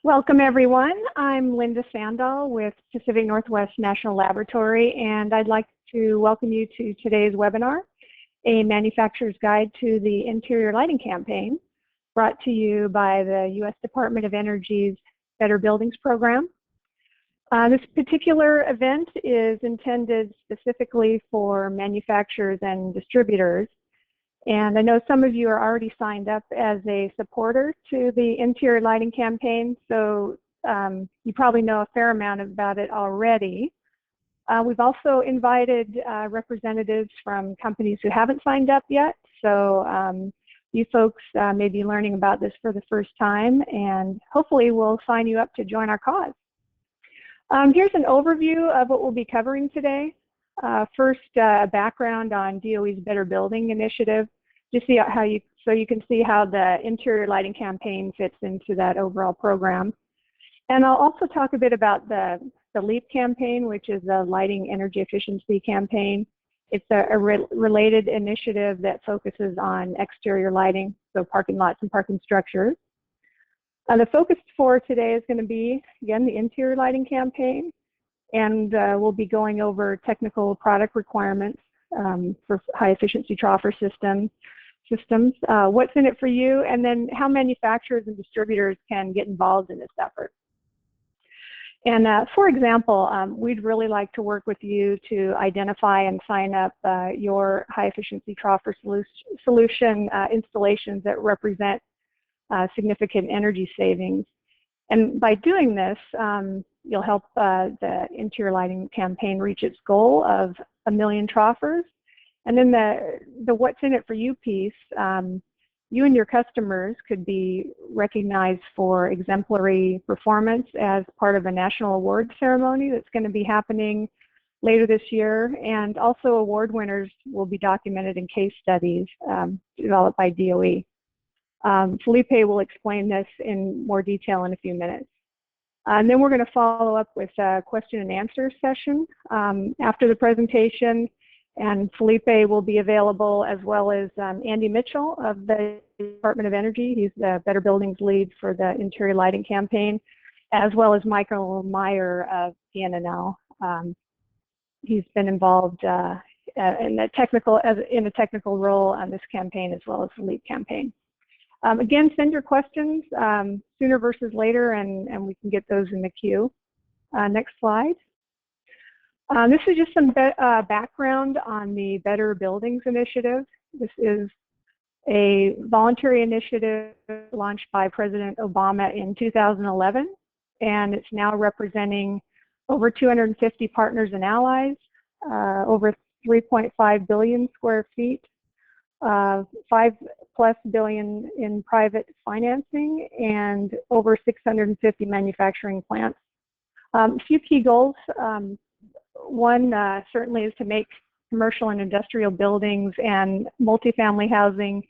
Welcome everyone. I'm Linda Sandall with Pacific Northwest National Laboratory, and I'd like to welcome you to today's webinar, A Manufacturer's Guide to the Interior Lighting Campaign, brought to you by the U.S. Department of Energy's Better Buildings Program. This particular event is intended specifically for manufacturers and distributors. And I know some of you are already signed up as a supporter to the interior lighting campaign, so you probably know a fair amount about it already. We've also invited representatives from companies who haven't signed up yet, so you folks may be learning about this for the first time, and hopefully we'll sign you up to join our cause. Here's an overview of what we'll be covering today. First, background on DOE's Better Building Initiative, just so you can see how the interior lighting campaign fits into that overall program. And I'll also talk a bit about the LEAP campaign, which is the Lighting Energy Efficiency campaign. It's a related initiative that focuses on exterior lighting, so parking lots and parking structures. The focus for today is going to be, again, the interior lighting campaign. And we'll be going over technical product requirements for high-efficiency troffer systems, what's in it for you, and then how manufacturers and distributors can get involved in this effort. And for example, we'd really like to work with you to identify and sign up your high-efficiency troffer solution installations that represent significant energy savings. And by doing this, you'll help the interior lighting campaign reach its goal of 1 million troffers. And then the what's in it for you piece, you and your customers could be recognized for exemplary performance as part of a national award ceremony that's going to be happening later this year. And also award winners will be documented in case studies developed by DOE. Felipe will explain this in more detail in a few minutes. And then we're going to follow up with a question and answer session after the presentation, and Felipe will be available, as well as Andy Mitchell of the Department of Energy. He's the Better Buildings lead for the interior lighting campaign, as well as Michael Meyer of PNNL. He's been involved in a technical role on this campaign, as well as the LEAP campaign. Again, send your questions sooner versus later, and we can get those in the queue. Next slide. This is just some background on the Better Buildings Initiative. This is a voluntary initiative launched by President Obama in 2011, and it's now representing over 250 partners and allies, over 3.5 billion square feet, $5+ billion in private financing, and over 650 manufacturing plants. A few key goals. One certainly is to make commercial and industrial buildings and multifamily housing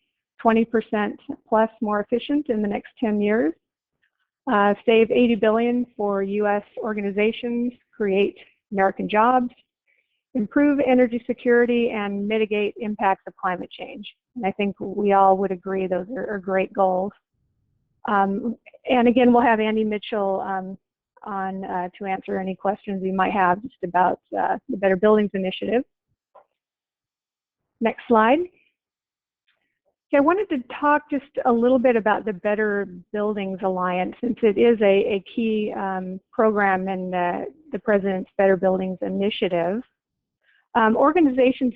20% plus more efficient in the next 10 years. Save $80 billion for U.S. organizations, create American jobs, improve energy security, and mitigate impacts of climate change. And I think we all would agree those are great goals. And again, we'll have Andy Mitchell on to answer any questions you might have just about the Better Buildings Initiative. Next slide. Okay, I wanted to talk just a little bit about the Better Buildings Alliance, since it is a key program in the President's Better Buildings Initiative. Organizations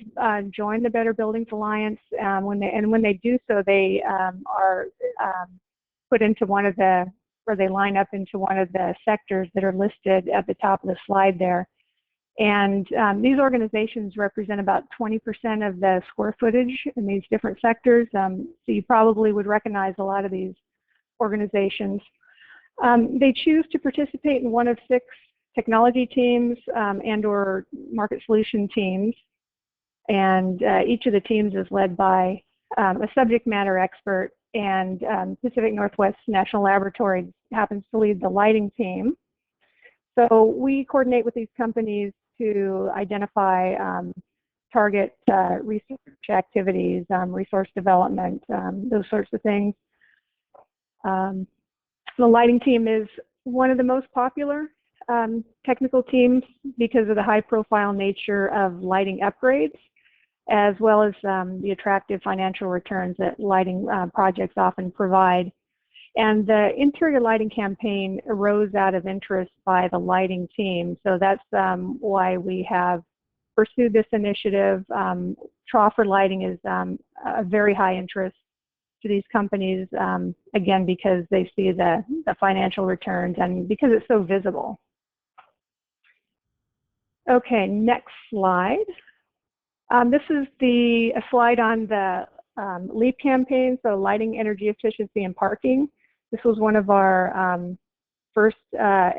join the Better Buildings Alliance, when they do so, they are put into one of the, or they line up into one of the sectors that are listed at the top of the slide there. And these organizations represent about 20% of the square footage in these different sectors. So you probably would recognize a lot of these organizations. They choose to participate in one of 6 technology teams and or market solution teams. And each of the teams is led by a subject matter expert, and Pacific Northwest National Laboratory happens to lead the lighting team. So we coordinate with these companies to identify target research activities, resource development, those sorts of things. The lighting team is one of the most popular technical teams because of the high-profile nature of lighting upgrades, as well as the attractive financial returns that lighting projects often provide. And the interior lighting campaign arose out of interest by the lighting team, so that's why we have pursued this initiative. Troffer lighting is a very high interest to these companies, again, because they see the financial returns and because it's so visible. Okay, next slide. This is a slide on the LEAP campaign, so lighting, energy efficiency, and parking. This was one of our first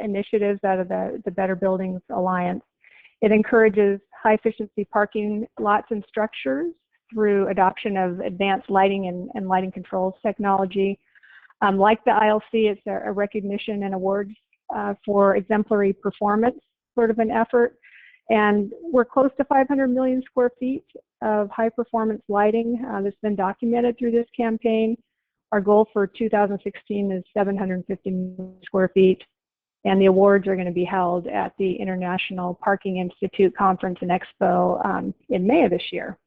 initiatives out of the Better Buildings Alliance. It encourages high-efficiency parking lots and structures through adoption of advanced lighting and lighting controls technology. Like the ILC, it's a recognition and awards for exemplary performance sort of an effort. And we're close to 500 million square feet of high-performance lighting that's been documented through this campaign. Our goal for 2016 is 750 million square feet, and the awards are going to be held at the International Parking Institute Conference and Expo in May of this year.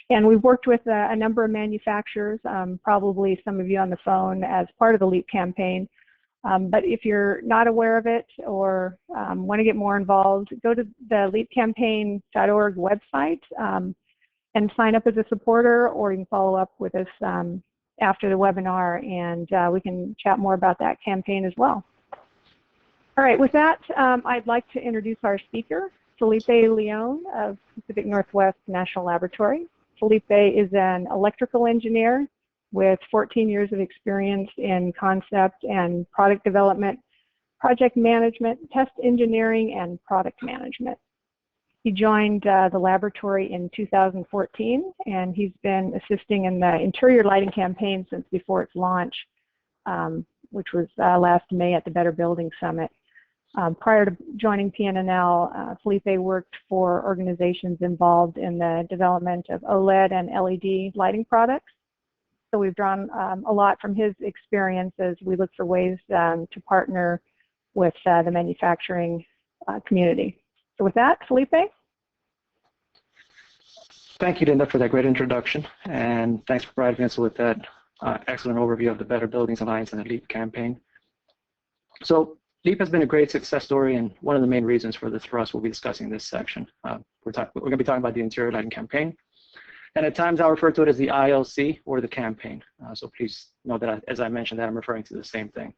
And we've worked with a number of manufacturers, probably some of you on the phone, as part of the LEAP campaign. But if you're not aware of it or want to get more involved, go to the leapcampaign.org website and sign up as a supporter, or you can follow up with us after the webinar, and we can chat more about that campaign as well. All right, with that, I'd like to introduce our speaker, Felipe Leon of Pacific Northwest National Laboratory. Felipe is an electrical engineer with 14 years of experience in concept and product development, project management, test engineering, and product management. He joined the laboratory in 2014, and he's been assisting in the interior lighting campaign since before its launch, which was last May at the Better Buildings Summit. Prior to joining PNNL, Felipe worked for organizations involved in the development of OLED and LED lighting products. So we've drawn a lot from his experience as we look for ways to partner with the manufacturing community. So with that, Felipe? Thank you, Linda, for that great introduction, and thanks for providing us with that excellent overview of the Better Buildings Alliance and the LEAP campaign. So LEAP has been a great success story, and one of the main reasons for the thrust we'll be discussing in this section. We're going to be talking about the interior lighting campaign, and at times I'll refer to it as the ILC or the campaign. So please know that, as I mentioned, that I'm referring to the same thing.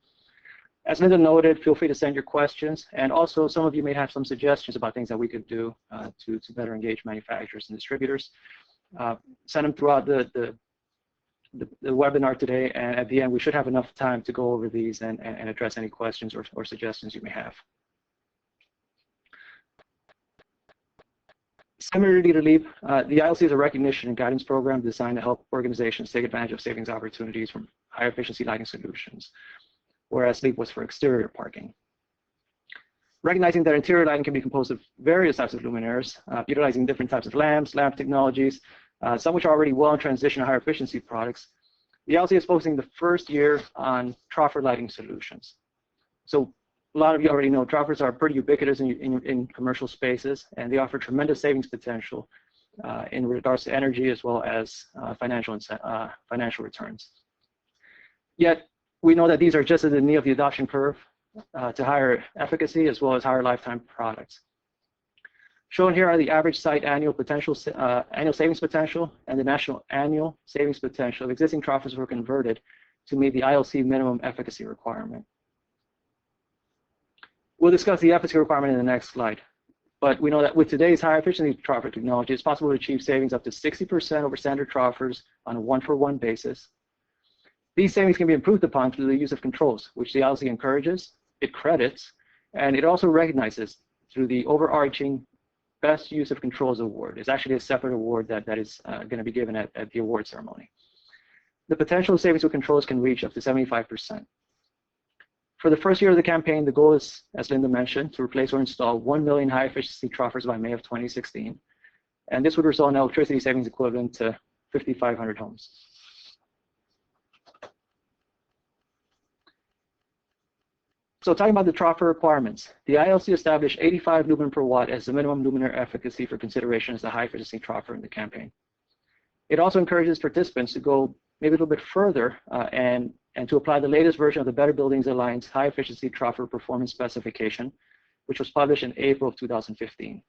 As Linda noted, feel free to send your questions, and also some of you may have some suggestions about things that we could do to better engage manufacturers and distributors. Send them throughout the webinar today, and at the end we should have enough time to go over these and address any questions or suggestions you may have. Similarly to LEAP, the ILC is a recognition and guidance program designed to help organizations take advantage of savings opportunities from higher efficiency lighting solutions, whereas LEAP was for exterior parking. Recognizing that interior lighting can be composed of various types of luminaires, utilizing different types of lamps, lamp technologies, some which are already well in transition to higher efficiency products, the ILC is focusing the first year on troffer lighting solutions. So a lot of you already know troffers are pretty ubiquitous in commercial spaces, and they offer tremendous savings potential in regards to energy as well as financial returns. Yet we know that these are just at the knee of the adoption curve to higher efficacy as well as higher lifetime products. Shown here are the average site annual savings potential and the national annual savings potential of existing troffers were converted to meet the ILC minimum efficacy requirement. We'll discuss the efficacy requirement in the next slide, but we know that with today's high efficiency troffer technology, it's possible to achieve savings up to 60% over standard troffers on a one-for-one basis. These savings can be improved upon through the use of controls, which the ILC encourages, it credits, and it also recognizes through the overarching Best Use of Controls Award. It's actually a separate award that is going to be given at the award ceremony. The potential savings with controls can reach up to 75%. For the first year of the campaign, the goal is, as Linda mentioned, to replace or install 1 million high-efficiency troffers by May of 2016. And this would result in electricity savings equivalent to 5,500 homes. So talking about the troffer requirements, the ILC established 85 lumen per watt as the minimum luminaire efficacy for consideration as the high efficiency troffer in the campaign. It also encourages participants to go maybe a little bit further and to apply the latest version of the Better Buildings Alliance high efficiency troffer performance specification, which was published in April of 2015.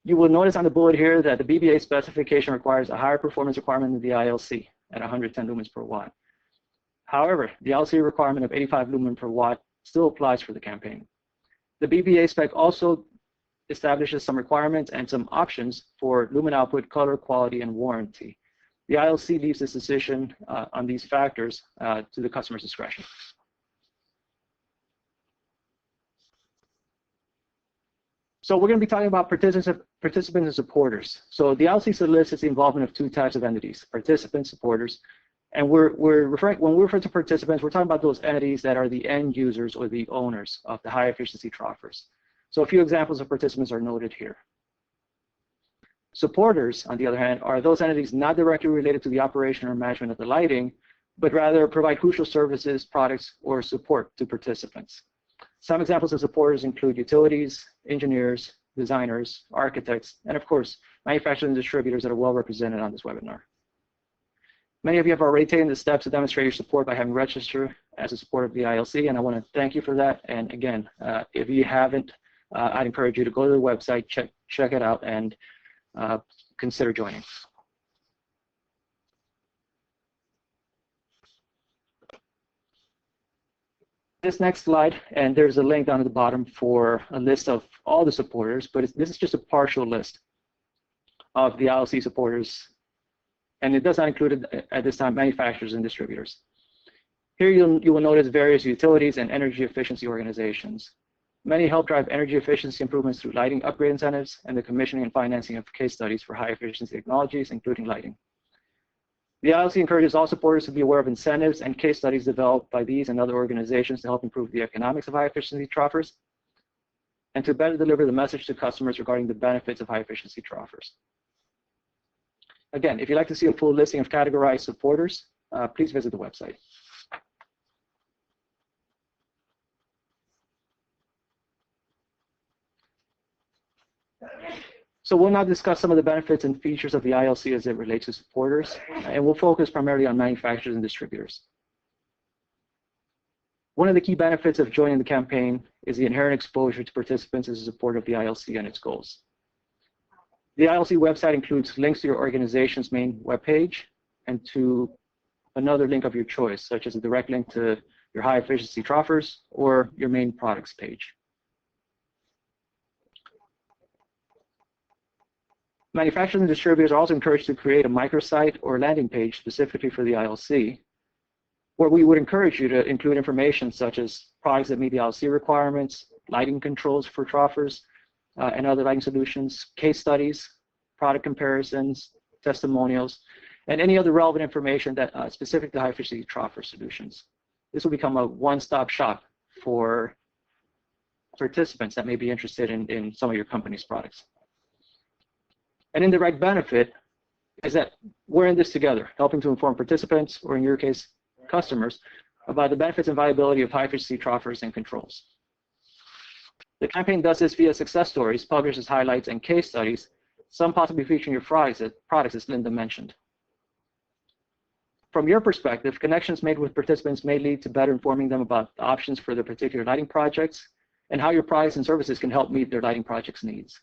You will notice on the bullet here that the BBA specification requires a higher performance requirement than the ILC at 110 lumens per watt. However, the ILC requirement of 85 lumen per watt still applies for the campaign. The BBA spec also establishes some requirements and some options for lumen output, color, quality, and warranty. The ILC leaves this decision on these factors to the customer's discretion. So we're going to be talking about participants and supporters. So the ILC solicits the involvement of two types of entities, participants, supporters. And when we refer to participants, we're talking about those entities that are the end users or the owners of the high efficiency troffers. So a few examples of participants are noted here. Supporters, on the other hand, are those entities not directly related to the operation or management of the lighting, but rather provide crucial services, products, or support to participants. Some examples of supporters include utilities, engineers, designers, architects, and of course, manufacturers and distributors that are well represented on this webinar. Many of you have already taken the steps to demonstrate your support by having registered as a supporter of the ILC, and I want to thank you for that. And again, if you haven't, I'd encourage you to go to the website, check it out, and consider joining. This next slide, and there's a link down at the bottom for a list of all the supporters, but this is just a partial list of the ILC supporters, and it does not include at this time manufacturers and distributors. Here you will notice various utilities and energy efficiency organizations. Many help drive energy efficiency improvements through lighting upgrade incentives and the commissioning and financing of case studies for high efficiency technologies, including lighting. The ILC encourages all supporters to be aware of incentives and case studies developed by these and other organizations to help improve the economics of high efficiency troffers and to better deliver the message to customers regarding the benefits of high efficiency troffers. Again, if you'd like to see a full listing of categorized supporters, please visit the website. So we'll now discuss some of the benefits and features of the ILC as it relates to supporters, and we'll focus primarily on manufacturers and distributors. One of the key benefits of joining the campaign is the inherent exposure to participants as a supporter of the ILC and its goals. The ILC website includes links to your organization's main webpage and to another link of your choice, such as a direct link to your high efficiency troffers or your main products page. Manufacturers and distributors are also encouraged to create a microsite or landing page specifically for the ILC, where we would encourage you to include information such as products that meet the ILC requirements, lighting controls for troffers and other lighting solutions, case studies, product comparisons, testimonials, and any other relevant information that specific to high efficiency troffer solutions. This will become a one-stop shop for participants that may be interested in some of your company's products. An indirect benefit is that we're in this together, helping to inform participants, or in your case, customers, about the benefits and viability of high efficiency troffers and controls. The campaign does this via success stories, publishes highlights, and case studies, some possibly featuring your products as Linda mentioned. From your perspective, connections made with participants may lead to better informing them about the options for their particular lighting projects and how your products and services can help meet their lighting project's needs.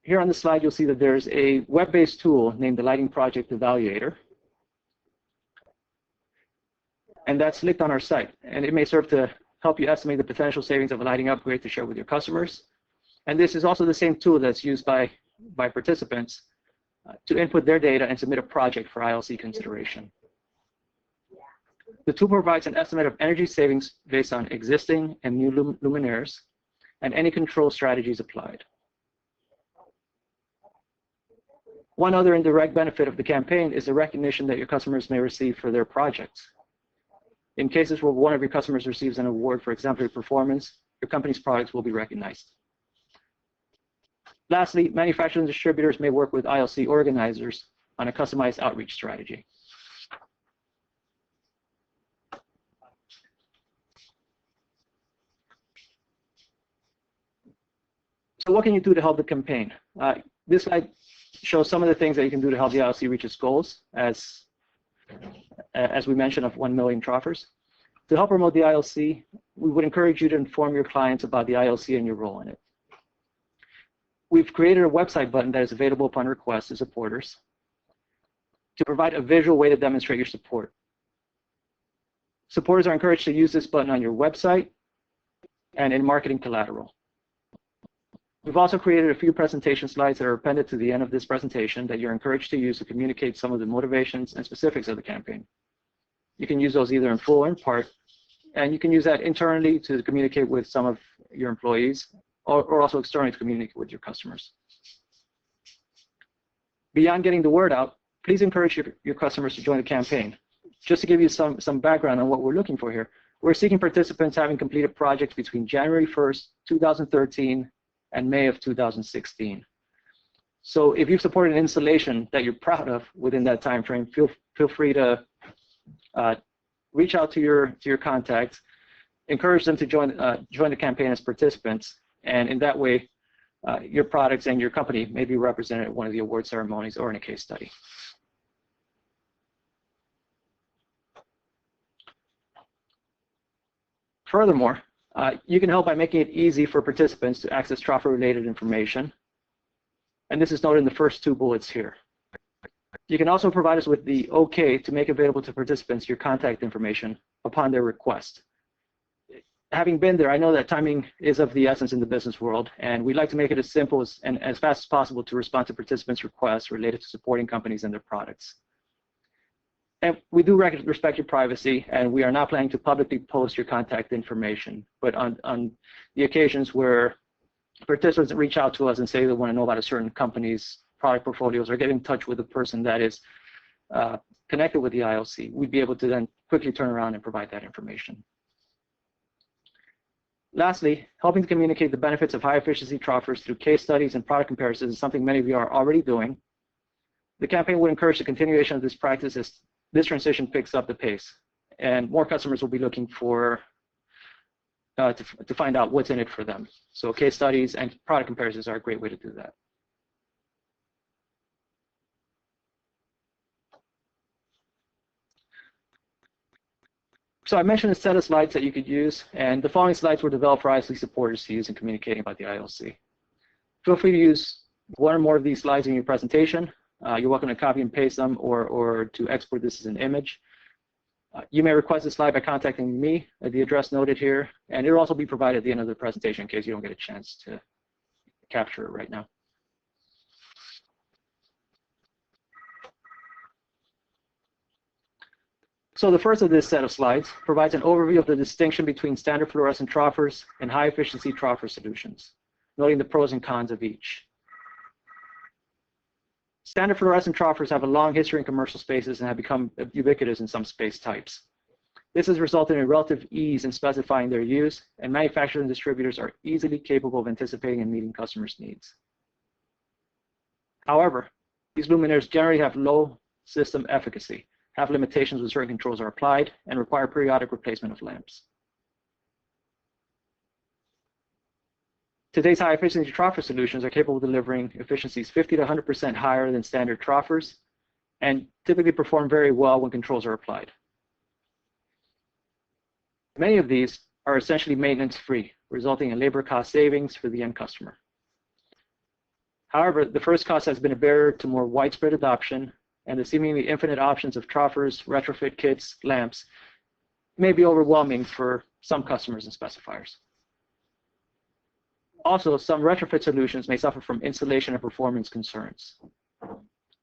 Here on the slide, you'll see that there's a web-based tool named the Lighting Project Evaluator. And that's linked on our site. And it may serve to help you estimate the potential savings of a lighting upgrade to share with your customers. And this is also the same tool that's used by participants to input their data and submit a project for ILC consideration. The tool provides an estimate of energy savings based on existing and new luminaires and any control strategies applied. One other indirect benefit of the campaign is the recognition that your customers may receive for their projects. In cases where one of your customers receives an award for exemplary performance, your company's products will be recognized. Lastly, manufacturers and distributors may work with ILC organizers on a customized outreach strategy. So what can you do to help the campaign? This slide shows some of the things that you can do to help the ILC reach its goals, as we mentioned, of 1 million TRoffers. To help promote the ILC, we would encourage you to inform your clients about the ILC and your role in it. We've created a website button that is available upon request to supporters to provide a visual way to demonstrate your support. Supporters are encouraged to use this button on your website and in marketing collateral. We've also created a few presentation slides that are appended to the end of this presentation that you're encouraged to use to communicate some of the motivations and specifics of the campaign. You can use those either in full or in part, and you can use that internally to communicate with some of your employees, or also externally to communicate with your customers. Beyond getting the word out, please encourage your customers to join the campaign. Just to give you some background on what we're looking for here, we're seeking participants having completed projects between January 1st, 2013 and May of 2016. So if you've supported an installation that you're proud of within that time frame, feel free to reach out to your contacts, encourage them to join the campaign as participants, and in that way, your products and your company may be represented at one of the award ceremonies or in a case study. Furthermore, you can help by making it easy for participants to access troffer-related information, and this is noted in the first two bullets here. You can also provide us with the OK to make available to participants your contact information upon their request. Having been there, I know that timing is of the essence in the business world, and we'd like to make it as simple and as fast as possible to respond to participants' requests related to supporting companies and their products. And we do respect your privacy, and we are not planning to publicly post your contact information. But on the occasions where participants reach out to us and say they want to know about a certain company's product portfolios or get in touch with the person that is connected with the ILC, we'd be able to then quickly turn around and provide that information. Lastly, helping to communicate the benefits of high-efficiency TRoffers through case studies and product comparisons is something many of you are already doing. The campaign would encourage the continuation of this practice as this transition picks up the pace, and more customers will be looking for to find out what's in it for them. So case studies and product comparisons are a great way to do that. So I mentioned a set of slides that you could use, and the following slides were developed for ILC supporters to use in communicating about the ILC. Feel free to use one or more of these slides in your presentation. You're welcome to copy and paste them or to export this as an image. You may request a slide by contacting me at the address noted here, and it'll also be provided at the end of the presentation in case you don't get a chance to capture it right now. So the first of this set of slides provides an overview of the distinction between standard fluorescent TRoffers and high-efficiency troffer solutions, noting the pros and cons of each. Standard fluorescent TRoffers have a long history in commercial spaces and have become ubiquitous in some space types. This has resulted in relative ease in specifying their use, and manufacturers and distributors are easily capable of anticipating and meeting customers' needs. However, these luminaires generally have low system efficacy, have limitations when certain controls are applied, and require periodic replacement of lamps. Today's high-efficiency troffer solutions are capable of delivering efficiencies 50 to 100% higher than standard TRoffers, and typically perform very well when controls are applied. Many of these are essentially maintenance-free, resulting in labor cost savings for the end customer. However, the first cost has been a barrier to more widespread adoption, and the seemingly infinite options of TRoffers, retrofit kits, lamps may be overwhelming for some customers and specifiers. Also, some retrofit solutions may suffer from installation and performance concerns.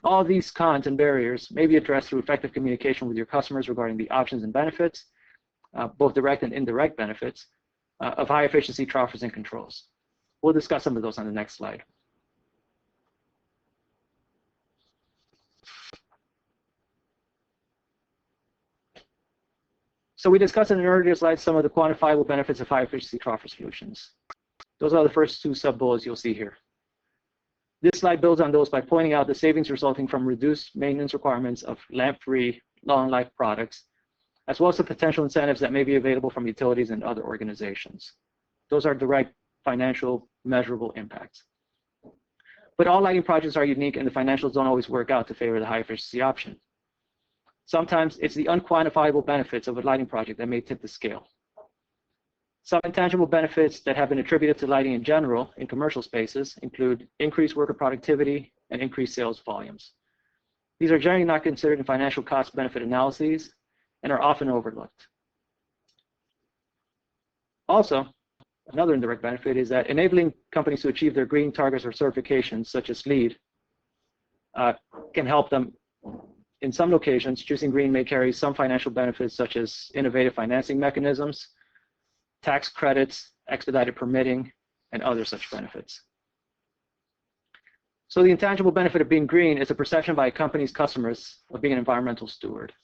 All of these cons and barriers may be addressed through effective communication with your customers regarding the options and benefits, both direct and indirect benefits, of high-efficiency TRoffers and controls. We'll discuss some of those on the next slide. So we discussed in an earlier slide some of the quantifiable benefits of high-efficiency TRoffer solutions. Those are the first two sub-bullets you'll see here. This slide builds on those by pointing out the savings resulting from reduced maintenance requirements of lamp-free, long-life products, as well as the potential incentives that may be available from utilities and other organizations. Those are direct financial, measurable impacts. But all lighting projects are unique, and the financials don't always work out to favor the high efficiency option. Sometimes it's the unquantifiable benefits of a lighting project that may tip the scale. Some intangible benefits that have been attributed to lighting in general in commercial spaces include increased worker productivity and increased sales volumes. These are generally not considered in financial cost-benefit analyses and are often overlooked. Also, another indirect benefit is that enabling companies to achieve their green targets or certifications, such as LEED, can help them. In some locations, choosing green may carry some financial benefits, such as innovative financing mechanisms, tax credits, expedited permitting, and other such benefits. So the intangible benefit of being green is a perception by a company's customers of being an environmental steward.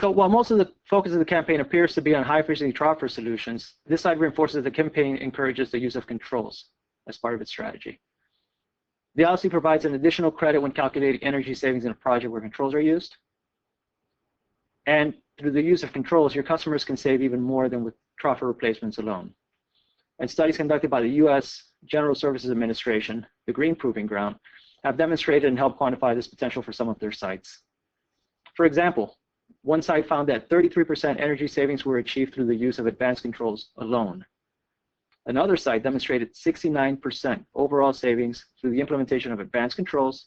So while most of the focus of the campaign appears to be on high-efficiency troffer solutions, this slide reinforces that the campaign encourages the use of controls as part of its strategy. The ILC provides an additional credit when calculating energy savings in a project where controls are used. And through the use of controls, your customers can save even more than with troffer replacements alone. And studies conducted by the U.S. General Services Administration, the Green Proving Ground, have demonstrated and helped quantify this potential for some of their sites. For example, one site found that 33% energy savings were achieved through the use of advanced controls alone. Another site demonstrated 69% overall savings through the implementation of advanced controls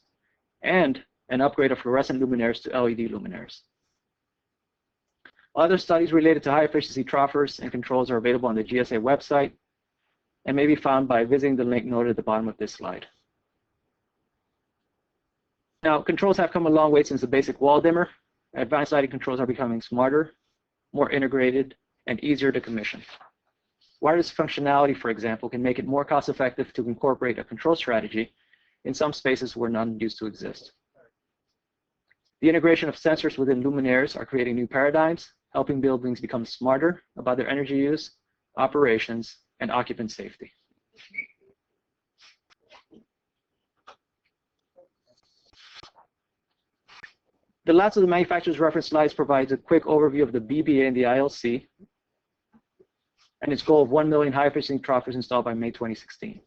and an upgrade of fluorescent luminaires to LED luminaires. Other studies related to high-efficiency troffers and controls are available on the GSA website and may be found by visiting the link noted at the bottom of this slide. Now, controls have come a long way since the basic wall dimmer. Advanced lighting controls are becoming smarter, more integrated, and easier to commission. Wireless functionality, for example, can make it more cost-effective to incorporate a control strategy in some spaces where none used to exist. The integration of sensors within luminaires are creating new paradigms, helping buildings become smarter about their energy use, operations, and occupant safety. The last of the manufacturer's reference slides provides a quick overview of the BBA and the ILC and its goal of 1 million high-efficiency troffers installed by May 2016.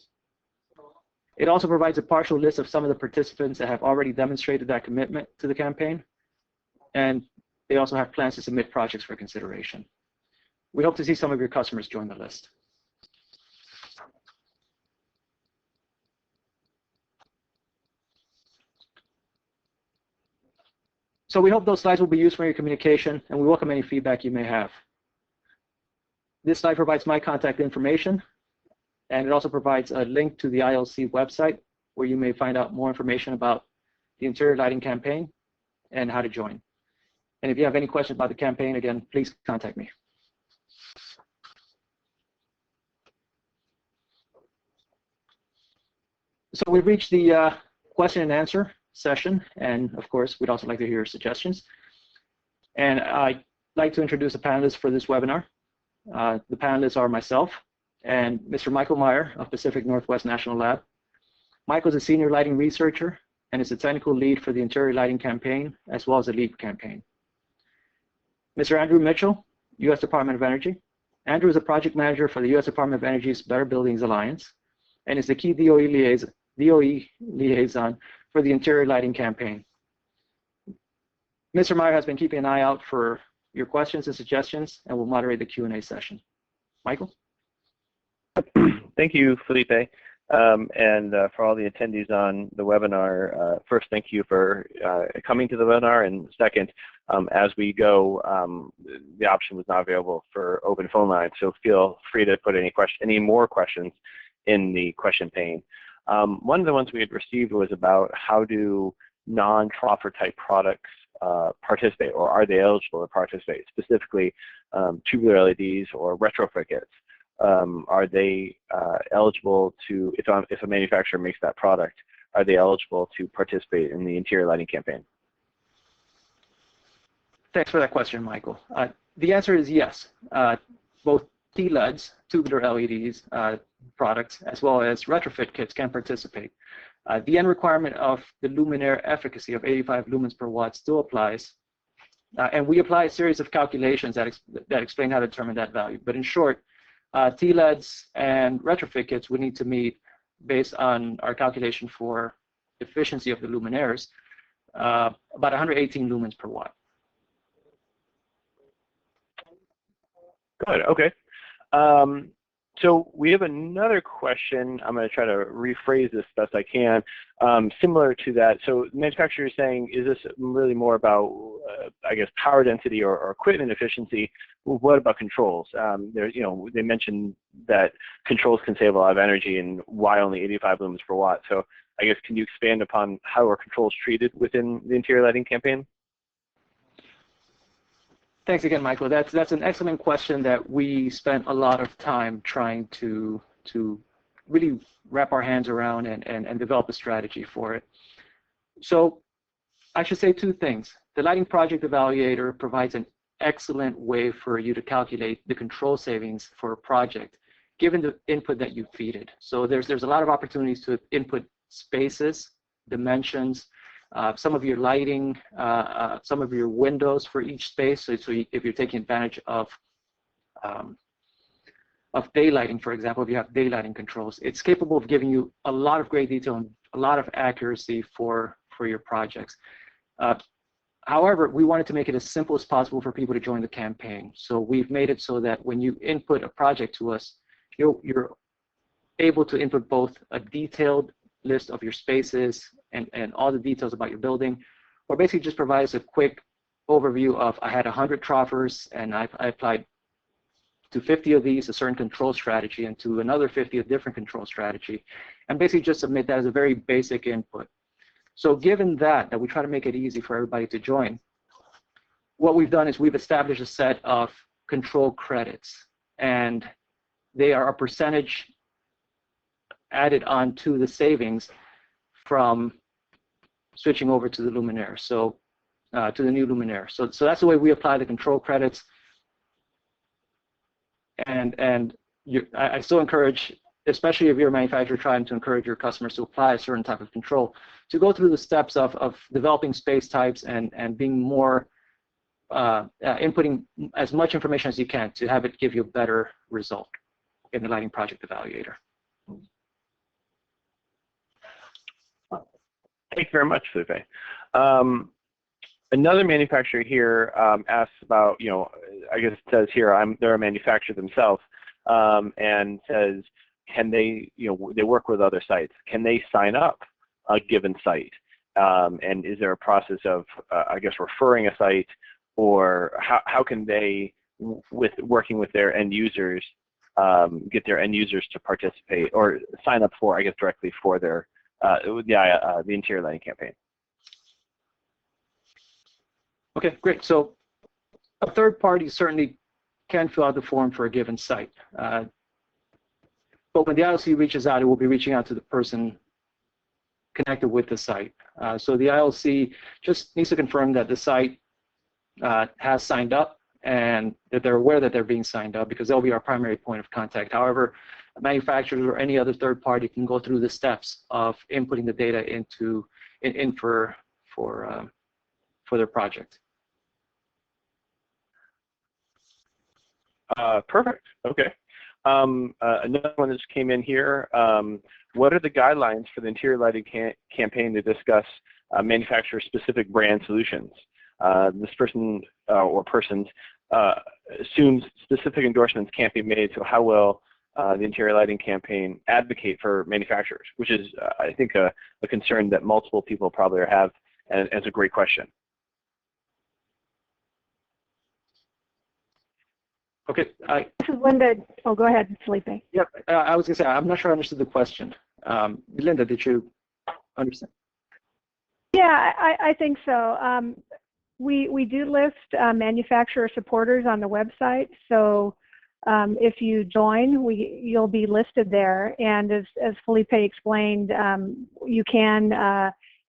It also provides a partial list of some of the participants that have already demonstrated that commitment to the campaign, and they also have plans to submit projects for consideration. We hope to see some of your customers join the list. So we hope those slides will be useful in your communication, and we welcome any feedback you may have. This slide provides my contact information, and it also provides a link to the ILC website where you may find out more information about the interior lighting campaign and how to join. And if you have any questions about the campaign, again, please contact me. So we've reached the question and answer session, and of course, we'd also like to hear your suggestions. And I'd like to introduce the panelists for this webinar. The panelists are myself and Mr. Michael Meyer of Pacific Northwest National Lab. Michael is a senior lighting researcher and is the technical lead for the interior lighting campaign, as well as the LEED campaign. Mr. Andrew Mitchell, U.S. Department of Energy. Andrew is a project manager for the U.S. Department of Energy's Better Buildings Alliance and is the key DOE liaison for the interior lighting campaign. Mr. Meyer has been keeping an eye out for your questions and suggestions and will moderate the Q&A session. Michael? Thank you, Felipe, and for all the attendees on the webinar. First, thank you for coming to the webinar, and second, as we go, the option was not available for open phone lines, so feel free to put any more questions in the question pane. One of the ones we had received was about how do non-troffer type products participate, or are they eligible to participate, specifically tubular LEDs or retrofit kits. Are they eligible to, if a manufacturer makes that product, are they eligible to participate in the interior lighting campaign? Thanks for that question, Michael. The answer is yes. Both TLEDs, tubular LEDs products, as well as retrofit kits can participate. The end requirement of the luminaire efficacy of 85 lumens per watt still applies, and we apply a series of calculations that explain how to determine that value. But in short, TLEDs and retrofit kits would need to meet, based on our calculation for efficiency of the luminaires, about 118 lumens per watt. Good, okay. So we have another question. I'm going to try to rephrase this best I can. Similar to that, so the manufacturer is saying, is this really more about, I guess, power density or equipment efficiency? Well, what about controls? They mentioned that controls can save a lot of energy, and why only 85 lumens per watt? So I guess, can you expand upon how are controls treated within the interior lighting campaign? Thanks again, Michael. That's an excellent question that we spent a lot of time trying to really wrap our hands around and develop a strategy for it. So I should say two things. The Lighting Project Evaluator provides an excellent way for you to calculate the control savings for a project, given the input that you feed it. So there's a lot of opportunities to input spaces, dimensions, some of your lighting, some of your windows for each space. So if you're taking advantage of daylighting, for example, if you have daylighting controls, it's capable of giving you a lot of great detail and a lot of accuracy for your projects. However, we wanted to make it as simple as possible for people to join the campaign. So we've made it so that when you input a project to us, you're able to input both a detailed list of your spaces and all the details about your building, or basically just provides a quick overview of, I had 100 troffers and I applied to 50 of these a certain control strategy and to another 50 a different control strategy, and basically just submit that as a very basic input. So given that we try to make it easy for everybody to join, what we've done is we've established a set of control credits, and they are a percentage added on to the savings from switching over to the luminaire, so to the new luminaire. So that's the way we apply the control credits. And I still encourage, especially if you're a manufacturer trying to encourage your customers to apply a certain type of control, to go through the steps of developing space types and being more, inputting as much information as you can to have it give you a better result in the Lighting Project Evaluator. Thank you very much, Felipe. Another manufacturer here asks about, I guess it says here, they're a manufacturer themselves, and says, can they, they work with other sites. Can they sign up a given site? And is there a process of, I guess, referring a site, or how can they, working with their end users, get their end users to participate or sign up for, I guess, directly for their the interior lighting campaign? Okay, great. So a third party certainly can fill out the form for a given site. But when the ILC reaches out, it will be reaching out to the person connected with the site. So the ILC just needs to confirm that the site has signed up and that they're aware that they're being signed up, because they'll be our primary point of contact. However, manufacturers or any other third party can go through the steps of inputting the data for their project. Perfect. Okay. Another one that just came in here. What are the guidelines for the interior lighting campaign to discuss manufacturer-specific brand solutions? This person or persons assumes specific endorsements can't be made, so how will the interior lighting campaign advocate for manufacturers? Which is, I think, a concern that multiple people probably have, and it's a great question. Okay. This is Linda. Oh, go ahead, Felipe. Yep. I was going to say, I'm not sure I understood the question. Linda, did you understand? Yeah, I think so. We do list manufacturer supporters on the website, so if you join, you'll be listed there. And as Felipe explained, you can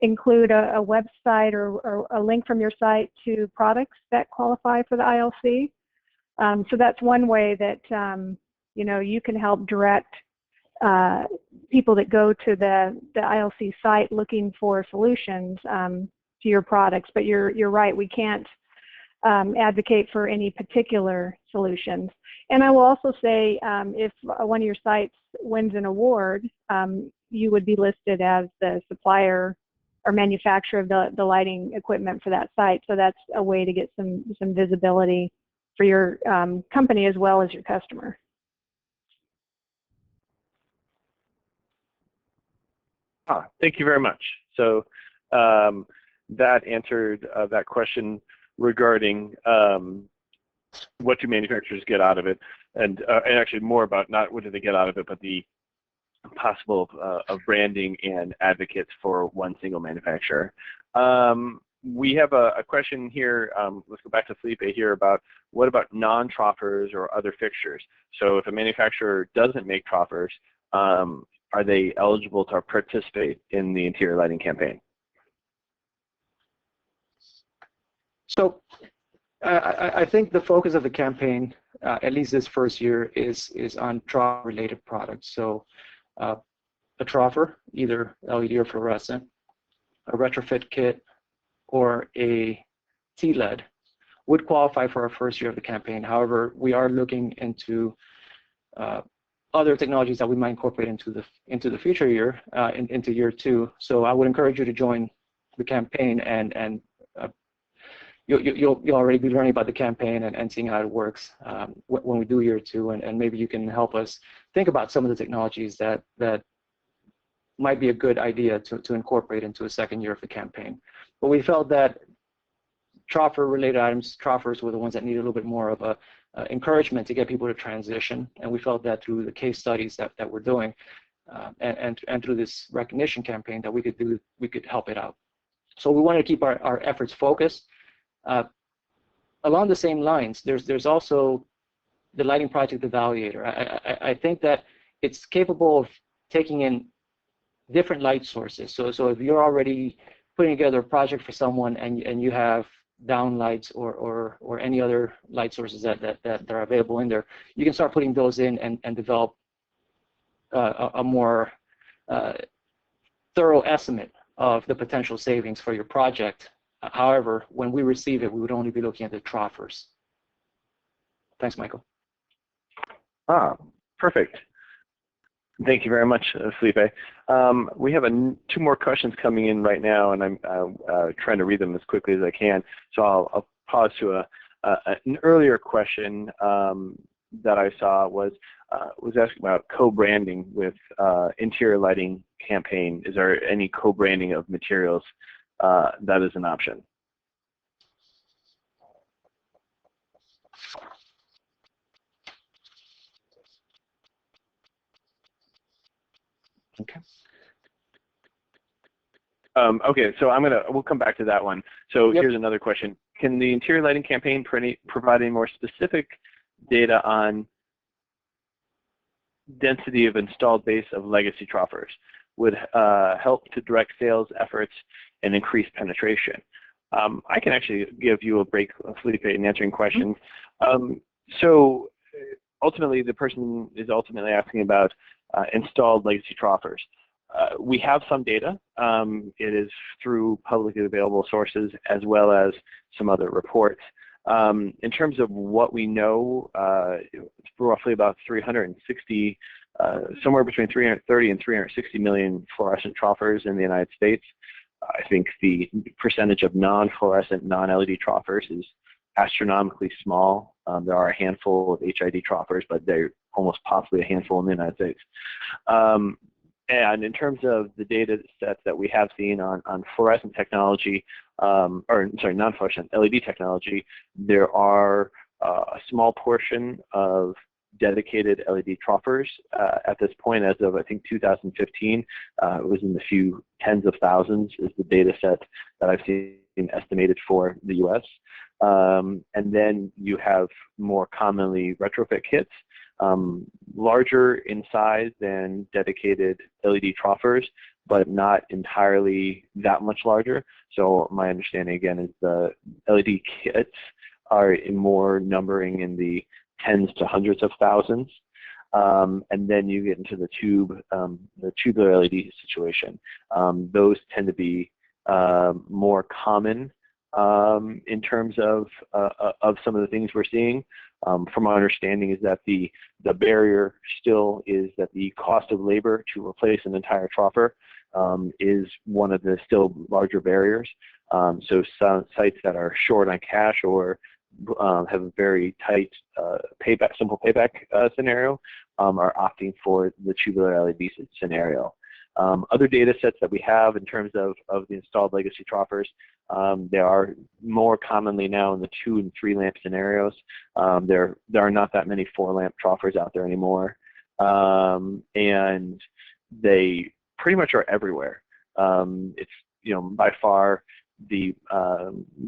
include a website or a link from your site to products that qualify for the ILC. So that's one way that you know, you can help direct people that go to the ILC site looking for solutions to your products. But you're right, we can't advocate for any particular solutions. And I will also say, if one of your sites wins an award, you would be listed as the supplier or manufacturer of the lighting equipment for that site. So that's a way to get some visibility for your company as well as your customer. Thank you very much. So that answered that question regarding what do manufacturers get out of it, and actually more about not what do they get out of it, but the possible of branding and advocates for one single manufacturer. We have a question here. Let's go back to Felipe here about what about non-troffers or other fixtures? So if a manufacturer doesn't make troffers, are they eligible to participate in the interior lighting campaign? So I think the focus of the campaign, at least this first year, is on troffer-related products. So a troffer, either LED or fluorescent, a retrofit kit, or a T-LED would qualify for our first year of the campaign. However, we are looking into other technologies that we might incorporate into the future year, into year 2. So I would encourage you to join the campaign, and you'll already be learning about the campaign and seeing how it works when we do year 2, and maybe you can help us think about some of the technologies that might be a good idea to incorporate into a second year of the campaign. But we felt that troffer-related items, troffers, were the ones that needed a little bit more of a encouragement to get people to transition, and we felt that through the case studies that we're doing and through this recognition campaign that we could help it out. So we wanted to keep our efforts focused. Along the same lines, there's also the Lighting Project Evaluator. I think that it's capable of taking in different light sources. So if you're already putting together a project for someone and you have downlights or any other light sources that are available in there, you can start putting those in and develop a more thorough estimate of the potential savings for your project. However, when we receive it, we would only be looking at the troffers. Thanks, Michael. Perfect. Thank you very much, Felipe. We have 2 more questions coming in right now, and I'm trying to read them as quickly as I can. So I'll pause to an earlier question that I saw was asking about co-branding with interior lighting campaign. Is there any co-branding of materials that is an option? Okay. Okay, so we'll come back to that one. So Here's another question. Can the interior lighting campaign provide any more specific data on density of installed base of legacy troffers? Would help to direct sales efforts and increase penetration? I can actually give you a break, Felipe, in answering questions. So ultimately, the person is ultimately asking about installed legacy troffers. We have some data. It is through publicly available sources as well as some other reports. In terms of what we know, it's roughly about 360, somewhere between 330 and 360 million fluorescent troffers in the United States. I think the percentage of non-fluorescent, non-LED troffers is astronomically small. There are a handful of HID troffers, but they're almost possibly a handful in the United States. And in terms of the data sets that we have seen on fluorescent technology, non-fluorescent LED technology, there are a small portion of dedicated LED troffers at this point. As of I think 2015, it was in the few tens of thousands is the data set that I've seen estimated for the U.S. And then you have more commonly retrofit kits, larger in size than dedicated LED troffers, but not entirely that much larger. So my understanding again is the LED kits are more numbering in the tens to hundreds of thousands. And then you get into the tubular LED situation. Those tend to be more common in terms of some of the things we're seeing. From my understanding is that the barrier still is that the cost of labor to replace an entire troffer is one of the still larger barriers. So some sites that are short on cash or have a very tight simple payback scenario are opting for the tubular LED scenario. Other data sets that we have in terms of the installed legacy troffers, they are more commonly now in the 2 and 3 lamp scenarios. There are not that many 4 lamp troffers out there anymore, and they pretty much are everywhere. It's by far the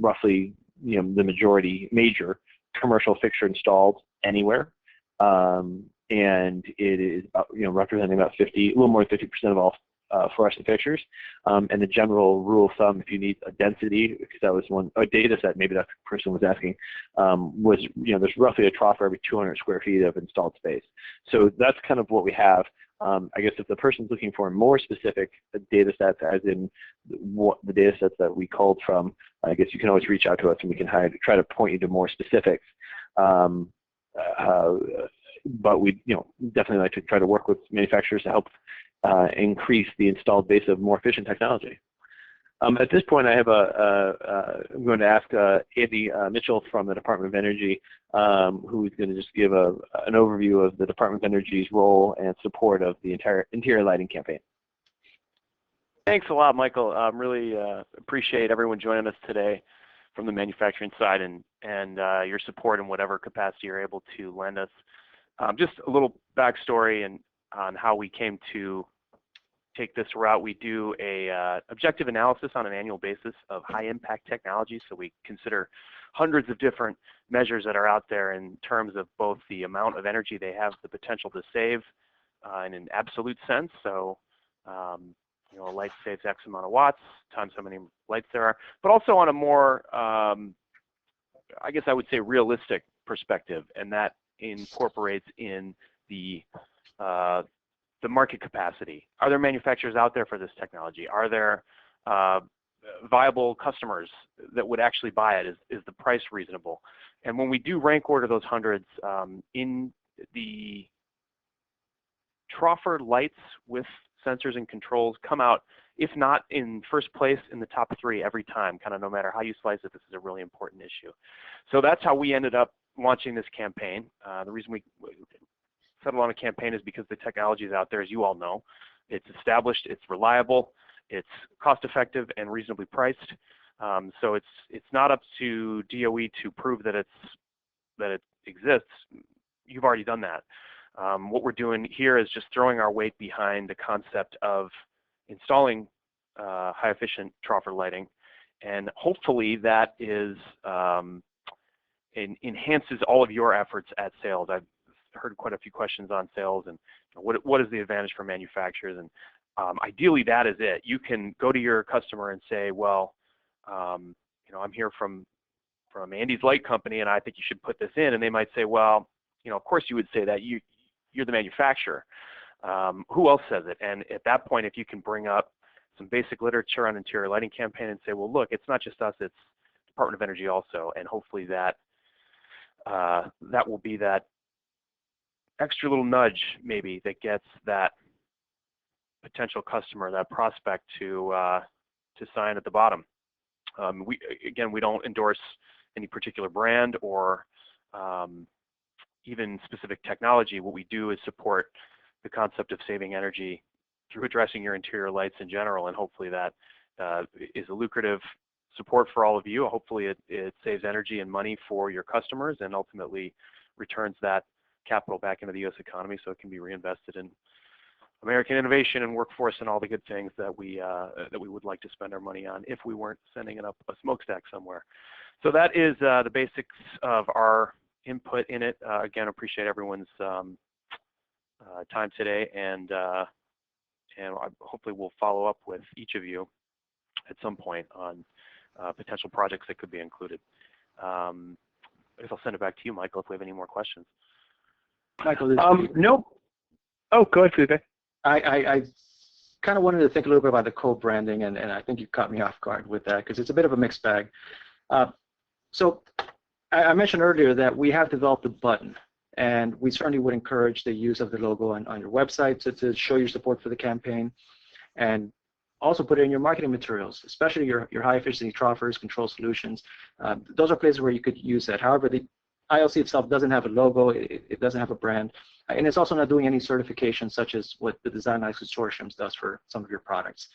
roughly the major commercial fixture installed anywhere, and it is representing about a little more than 50% of all fluorescent fixtures. And the general rule of thumb, if you need a density, because that was a data set maybe that person was asking, was there's roughly a trough for every 200 square feet of installed space. So that's kind of what we have. I guess if the person's looking for more specific data sets, as in what the data sets that we called from, I guess you can always reach out to us and we can try to point you to more specifics. But we definitely like to try to work with manufacturers to help increase the installed base of more efficient technology. At this point, I have I'm going to ask Andy Mitchell from the Department of Energy, who's going to just give an overview of the Department of Energy's role and support of the entire interior lighting campaign. Thanks a lot, Michael. Really appreciate everyone joining us today from the manufacturing side and your support in whatever capacity you're able to lend us. Just a little backstory on how we came to take this route. We do a objective analysis on an annual basis of high impact technologies. So we consider hundreds of different measures that are out there in terms of both the amount of energy they have the potential to save in an absolute sense. So a light saves X amount of watts times how many lights there are, but also on a more, I guess I would say, realistic perspective, and that incorporates in the market capacity. Are there manufacturers out there for this technology? Are there viable customers that would actually buy it? Is the price reasonable? And when we do rank order those hundreds, in the troffer lights with sensors and controls come out, if not in first place, in the top 3 every time, kind of no matter how you slice it. This is a really important issue. So that's how we ended up launching this campaign. The reason we settled on a campaign is because the technology is out there, as you all know. It's established, it's reliable, it's cost effective and reasonably priced. So it's not up to DOE to prove that it exists. You've already done that. What we're doing here is just throwing our weight behind the concept of installing high efficient troffer lighting, and hopefully that is enhances all of your efforts at sales. I've heard quite a few questions on sales and what is the advantage for manufacturers, and ideally that is it. You can go to your customer and say, well, I'm here from Andy's Light Company and I think you should put this in, and they might say, well, of course you would say that, you're the manufacturer. Who else says it? And at that point, if you can bring up some basic literature on interior lighting campaign and say, well, look, it's not just us, it's Department of Energy also, and hopefully that that will be that extra little nudge maybe that gets that potential customer, that prospect to sign at the bottom. We don't endorse any particular brand or even specific technology. What we do is support the concept of saving energy through addressing your interior lights in general, and hopefully that is a lucrative support for all of you. Hopefully it saves energy and money for your customers and ultimately returns that capital back into the U.S. economy so it can be reinvested in American innovation and workforce and all the good things that we would like to spend our money on if we weren't sending it up a smokestack somewhere. So that is the basics of our input in it. Again, appreciate everyone's time today, and and hopefully we'll follow up with each of you at some point on potential projects that could be included. I guess I'll send it back to you, Michael, if we have any more questions. Michael, no. Oh, go ahead, Felipe. I kind of wanted to think a little bit about the co-branding, and I think you caught me off guard with that because it's a bit of a mixed bag. So I mentioned earlier that we have developed a button, and we certainly would encourage the use of the logo on your website to show your support for the campaign, and also put it in your marketing materials, especially your high efficiency troffers, control solutions. Those are places where you could use that. However, the ILC itself doesn't have a logo, it doesn't have a brand, and it's also not doing any certification such as what the Design Life Consortium does for some of your products.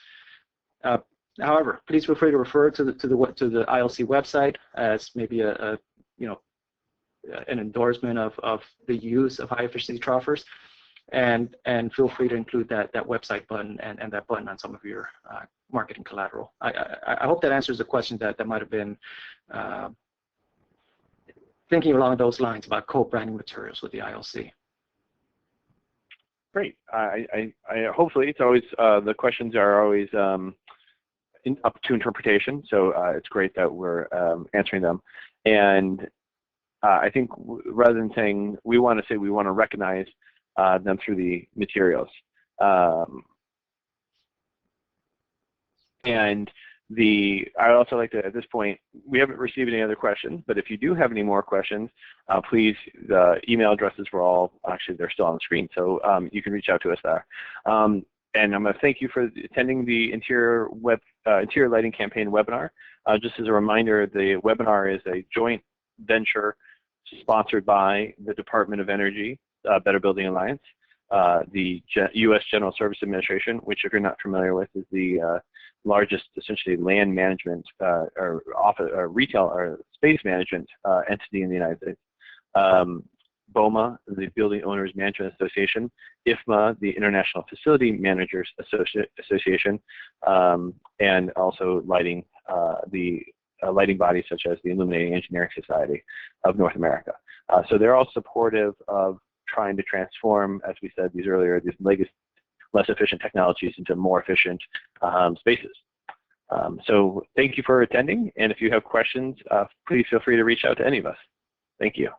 However, please feel free to refer to the ILC website as maybe an endorsement of the use of high efficiency troffers, and feel free to include that website button and that button on some of your marketing collateral. I hope that answers the question that might have been thinking along those lines about co-branding materials with the ILC. Great. I hopefully it's always the questions are always up to interpretation, so it's great that we're answering them. And I think rather than saying we want to say we want to recognize them through the materials. And I'd also like to, at this point, we haven't received any other questions, but if you do have any more questions, please, the email addresses were all, actually they're still on the screen, so you can reach out to us there. And I'm going to thank you for attending the Interior Lighting Campaign webinar. Just as a reminder, the webinar is a joint venture sponsored by the Department of Energy, Better Building Alliance, the U.S. General Service Administration, which if you're not familiar with is the largest essentially land management or retail or space management entity in the United States. BOMA, the Building Owners Management Association, IFMA, the International Facility Managers Association, and also lighting, the lighting bodies such as the Illuminating Engineering Society of North America. So they're all supportive of trying to transform, as we said these earlier, these legacy, less efficient technologies into more efficient spaces. So thank you for attending, and if you have questions, please feel free to reach out to any of us. Thank you.